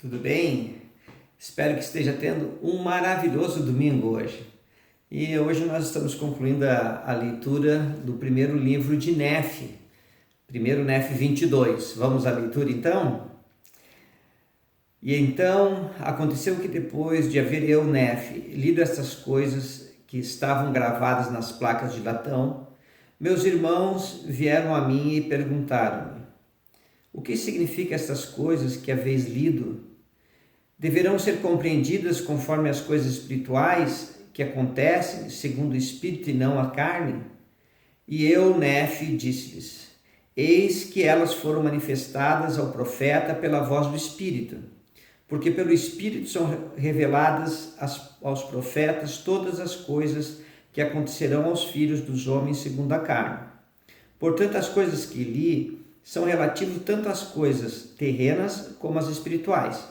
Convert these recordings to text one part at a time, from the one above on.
tudo bem? Espero que esteja tendo um maravilhoso domingo hoje. E hoje nós estamos concluindo a leitura do primeiro livro de Nefe, primeiro Nefe 22. Vamos à leitura então? E então aconteceu que depois de haver eu, Nefe, lido estas coisas que estavam gravadas nas placas de latão, meus irmãos vieram a mim e perguntaram-me: o que significam estas coisas que haveis lido? Deverão ser compreendidas conforme as coisas espirituais que acontecem segundo o Espírito e não a carne? E eu, Nefe, disse-lhes: eis que elas foram manifestadas ao profeta pela voz do Espírito, porque pelo Espírito são reveladas aos profetas todas as coisas que acontecerão aos filhos dos homens segundo a carne. Portanto, as coisas que li são relativas tanto às coisas terrenas como às espirituais.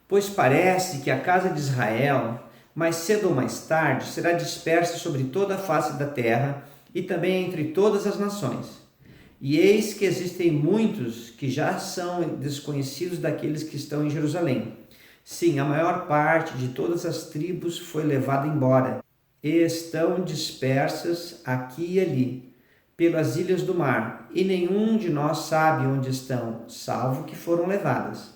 Pois parece que a casa de Israel, mais cedo ou mais tarde, será dispersa sobre toda a face da terra e também entre todas as nações. E eis que existem muitos que já são desconhecidos daqueles que estão em Jerusalém. Sim, a maior parte de todas as tribos foi levada embora e estão dispersas aqui e ali, pelas ilhas do mar, e nenhum de nós sabe onde estão, salvo que foram levadas.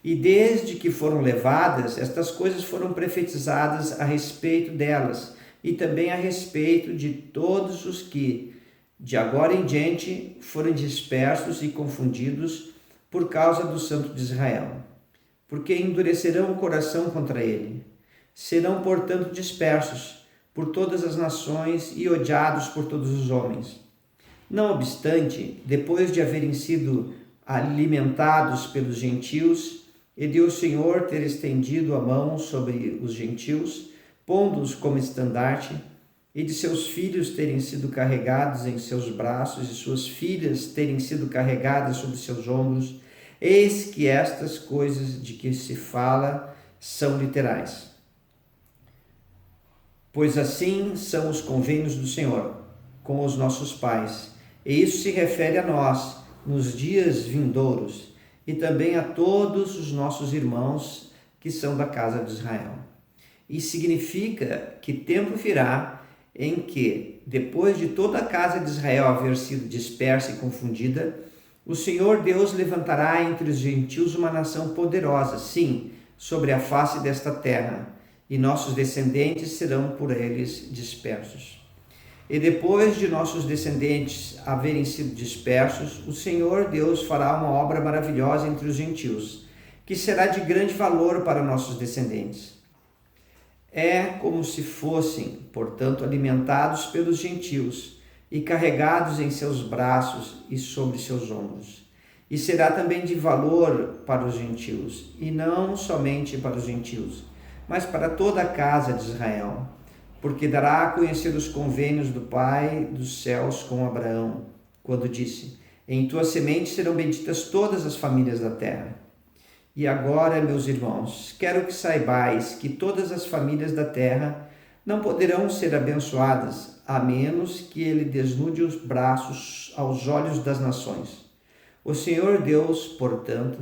E desde que foram levadas, estas coisas foram profetizadas a respeito delas, e também a respeito de todos os que, de agora em diante, foram dispersos e confundidos por causa do Santo de Israel, porque endurecerão o coração contra ele. Serão, portanto, dispersos por todas as nações e odiados por todos os homens. Não obstante, depois de haverem sido alimentados pelos gentios, e de o Senhor ter estendido a mão sobre os gentios, pondo-os como estandarte, e de seus filhos terem sido carregados em seus braços, e suas filhas terem sido carregadas sobre seus ombros, eis que estas coisas de que se fala são literais. Pois assim são os convênios do Senhor com os nossos pais, e isso se refere a nós nos dias vindouros, e também a todos os nossos irmãos que são da casa de Israel. E significa que tempo virá em que, depois de toda a casa de Israel haver sido dispersa e confundida, o Senhor Deus levantará entre os gentios uma nação poderosa, sim, sobre a face desta terra, e nossos descendentes serão por eles dispersos. E depois de nossos descendentes haverem sido dispersos, o Senhor Deus fará uma obra maravilhosa entre os gentios, que será de grande valor para nossos descendentes. É como se fossem, portanto, alimentados pelos gentios e carregados em seus braços e sobre seus ombros. E será também de valor para os gentios, e não somente para os gentios, mas para toda a casa de Israel, porque dará a conhecer os convênios do Pai dos céus com Abraão, quando disse: em tua semente serão benditas todas as famílias da terra. E agora, meus irmãos, quero que saibais que todas as famílias da terra não poderão ser abençoadas, a menos que ele desnude os braços aos olhos das nações. O Senhor Deus, portanto,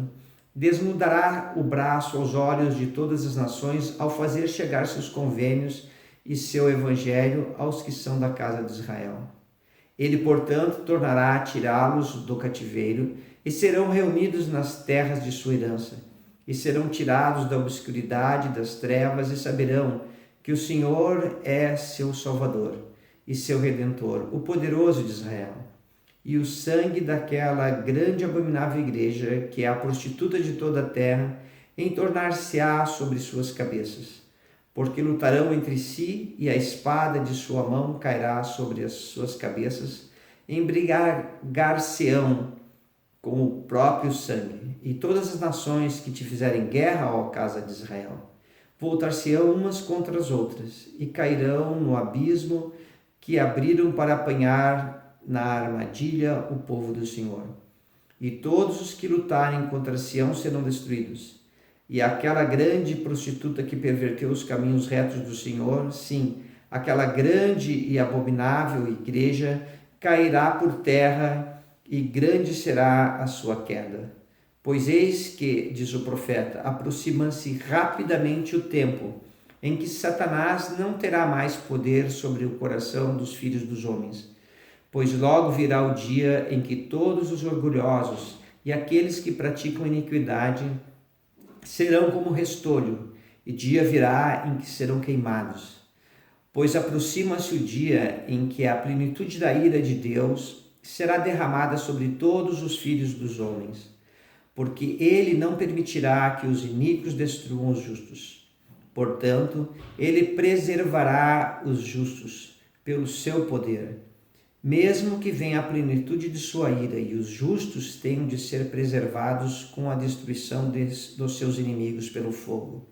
desnudará o braço aos olhos de todas as nações ao fazer chegar seus convênios e seu evangelho aos que são da casa de Israel. Ele, portanto, tornará a tirá-los do cativeiro e serão reunidos nas terras de sua herança, e serão tirados da obscuridade das trevas e saberão que o Senhor é seu Salvador e seu Redentor, o poderoso de Israel. E o sangue daquela grande e abominável igreja, que é a prostituta de toda a terra, entornar-se-á sobre suas cabeças, porque lutarão entre si, e a espada de sua mão cairá sobre as suas cabeças, embriagar-se-ão com o próprio sangue. E todas as nações que te fizerem guerra, ó casa de Israel, voltar-se-ão umas contra as outras, e cairão no abismo que abriram para apanhar na armadilha o povo do Senhor. E todos os que lutarem contra Sião serão destruídos. E aquela grande prostituta que perverteu os caminhos retos do Senhor, sim, aquela grande e abominável igreja, cairá por terra, e grande será a sua queda. Pois eis que, diz o profeta, aproxima-se rapidamente o tempo em que Satanás não terá mais poder sobre o coração dos filhos dos homens. Pois logo virá o dia em que todos os orgulhosos e aqueles que praticam iniquidade serão como restolho, e dia virá em que serão queimados. Pois aproxima-se o dia em que a plenitude da ira de Deus será derramada sobre todos os filhos dos homens, porque ele não permitirá que os iníquos destruam os justos. Portanto, ele preservará os justos pelo seu poder, mesmo que venha a plenitude de sua ira, e os justos tenham de ser preservados com a destruição dos seus inimigos pelo fogo.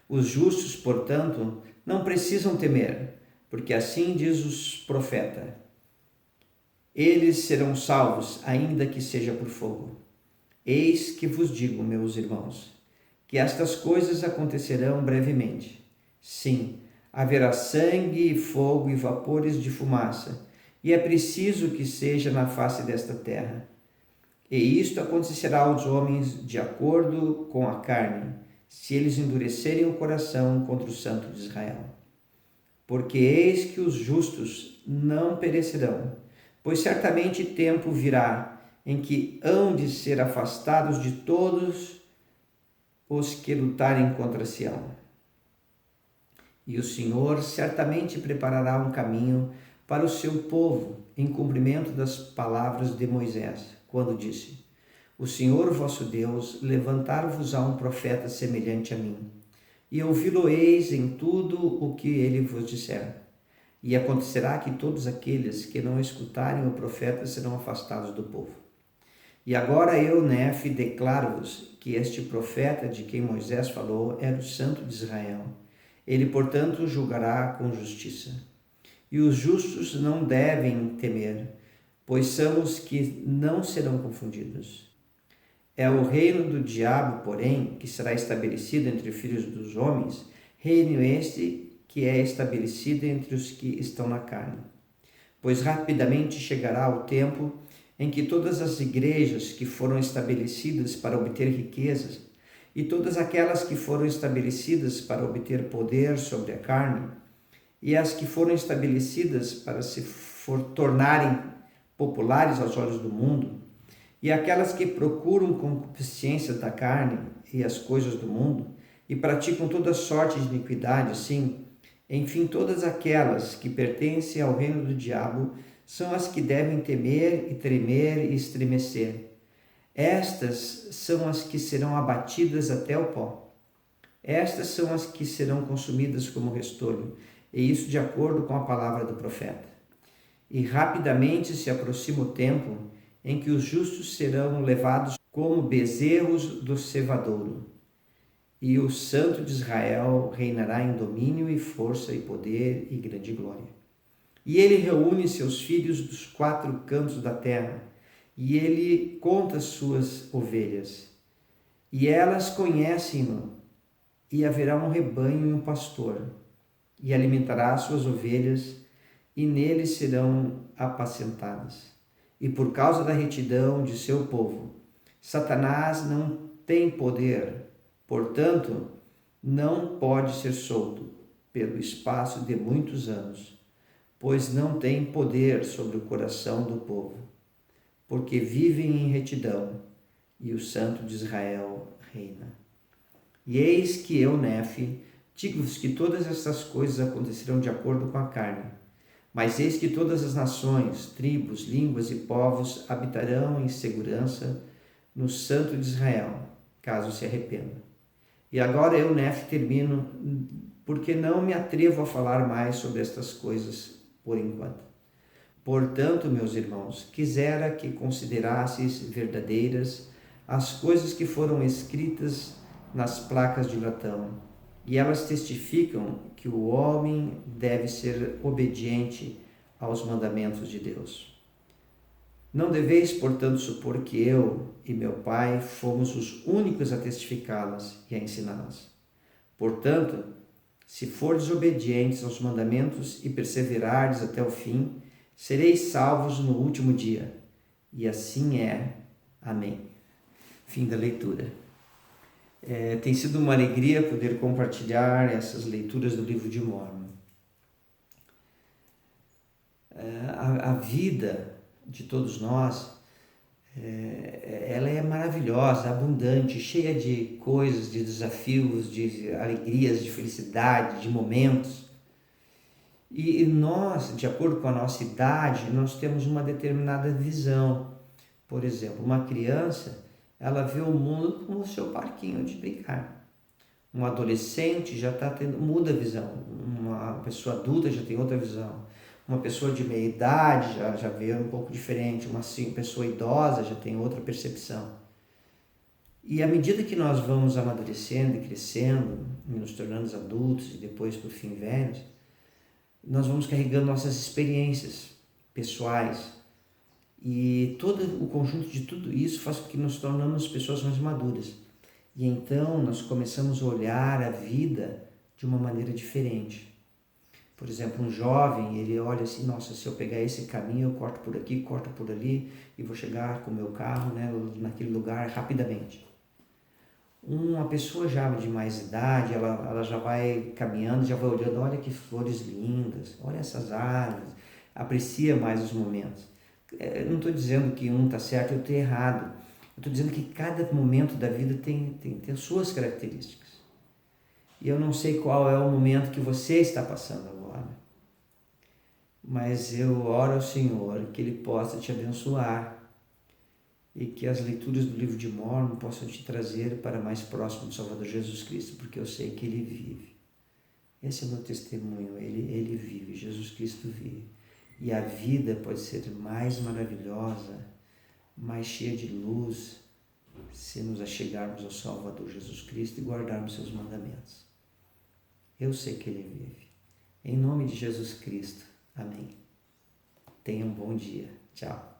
Os justos, portanto, não precisam temer, porque assim diz o profeta: eles serão salvos, ainda que seja por fogo. Eis que vos digo, meus irmãos, que estas coisas acontecerão brevemente. Sim, haverá sangue, fogo e vapores de fumaça, e é preciso que seja na face desta terra. E isto acontecerá aos homens de acordo com a carne, se eles endurecerem o coração contra o Santo de Israel. Porque eis que os justos não perecerão, pois certamente tempo virá em que hão de ser afastados de todos os que lutarem contra Sião. E o Senhor certamente preparará um caminho para o seu povo, em cumprimento das palavras de Moisés, quando disse: o Senhor vosso Deus levantar-vos-á um profeta semelhante a mim, e ouvi-lo-eis em tudo o que ele vos disser. E acontecerá que todos aqueles que não escutarem o profeta serão afastados do povo. E agora eu, Nefe, declaro-vos que este profeta de quem Moisés falou era o Santo de Israel. Ele, portanto, julgará com justiça. E os justos não devem temer, pois são os que não serão confundidos. É o reino do diabo, porém, que será estabelecido entre os filhos dos homens, reino este que é estabelecido entre os que estão na carne. Pois rapidamente chegará o tempo em que todas as igrejas que foram estabelecidas para obter riquezas e todas aquelas que foram estabelecidas para obter poder sobre a carne e as que foram estabelecidas para se tornarem populares aos olhos do mundo, e aquelas que procuram concupiscência da carne e as coisas do mundo, e praticam toda sorte de iniquidade, sim, enfim, todas aquelas que pertencem ao reino do diabo, são as que devem temer e tremer e estremecer. Estas são as que serão abatidas até o pó. Estas são as que serão consumidas como restolho, e isso de acordo com a palavra do profeta. E rapidamente se aproxima o tempo em que os justos serão levados como bezerros do cevadouro, e o Santo de Israel reinará em domínio e força e poder e grande glória. E ele reúne seus filhos dos quatro cantos da terra, e ele conta suas ovelhas, e elas conhecem-no, e haverá um rebanho e um pastor, e alimentará suas ovelhas, e neles serão apacentadas. E por causa da retidão de seu povo, Satanás não tem poder, portanto, não pode ser solto pelo espaço de muitos anos, pois não tem poder sobre o coração do povo, porque vivem em retidão, e o Santo de Israel reina. E eis que eu, Nefe, digo-vos que todas estas coisas acontecerão de acordo com a carne. Mas eis que todas as nações, tribos, línguas e povos habitarão em segurança no Santo de Israel, caso se arrependam. E agora eu, Nefe, termino, porque não me atrevo a falar mais sobre estas coisas por enquanto. Portanto, meus irmãos, quisera que considerasseis verdadeiras as coisas que foram escritas nas placas de latão, e elas testificam que o homem deve ser obediente aos mandamentos de Deus. Não deveis, portanto, supor que eu e meu Pai fomos os únicos a testificá-las e a ensiná-las. Portanto, se fordes obedientes aos mandamentos e perseverardes até o fim, sereis salvos no último dia. E assim é. Amém. Fim da leitura. Tem sido uma alegria poder compartilhar essas leituras do livro de Mórmon. A vida de todos nós, ela é maravilhosa, abundante, cheia de coisas, de desafios, de alegrias, de felicidade, de momentos. E nós, de acordo com a nossa idade, nós temos uma determinada visão. Por exemplo, uma criança, ela vê o mundo como o seu parquinho de brincar. Um adolescente já muda a visão. Uma pessoa adulta já tem outra visão. Uma pessoa de meia idade já vê um pouco diferente. Uma pessoa idosa já tem outra percepção. E à medida que nós vamos amadurecendo e crescendo, e nos tornando adultos e depois, por fim, velhos, nós vamos carregando nossas experiências pessoais. E todo o conjunto de tudo isso faz com que nos tornamos pessoas mais maduras. E então nós começamos a olhar a vida de uma maneira diferente. Por exemplo, um jovem, ele olha assim, nossa, se eu pegar esse caminho, eu corto por aqui, corto por ali e vou chegar com o meu carro, né, naquele lugar rapidamente. Uma pessoa já de mais idade, ela já vai caminhando, já vai olhando, olha que flores lindas, olha essas árvores, aprecia mais os momentos. Eu não estou dizendo que um está certo e outro está errado. Eu estou dizendo que cada momento da vida tem as suas características. E eu não sei qual é o momento que você está passando agora. Mas eu oro ao Senhor que Ele possa te abençoar e que as leituras do livro de Mórmon possam te trazer para mais próximo do Salvador Jesus Cristo, porque eu sei que Ele vive. Esse é o meu testemunho, Ele vive, Jesus Cristo vive. E a vida pode ser mais maravilhosa, mais cheia de luz, se nos achegarmos ao Salvador Jesus Cristo e guardarmos seus mandamentos. Eu sei que Ele vive. Em nome de Jesus Cristo. Amém. Tenha um bom dia. Tchau.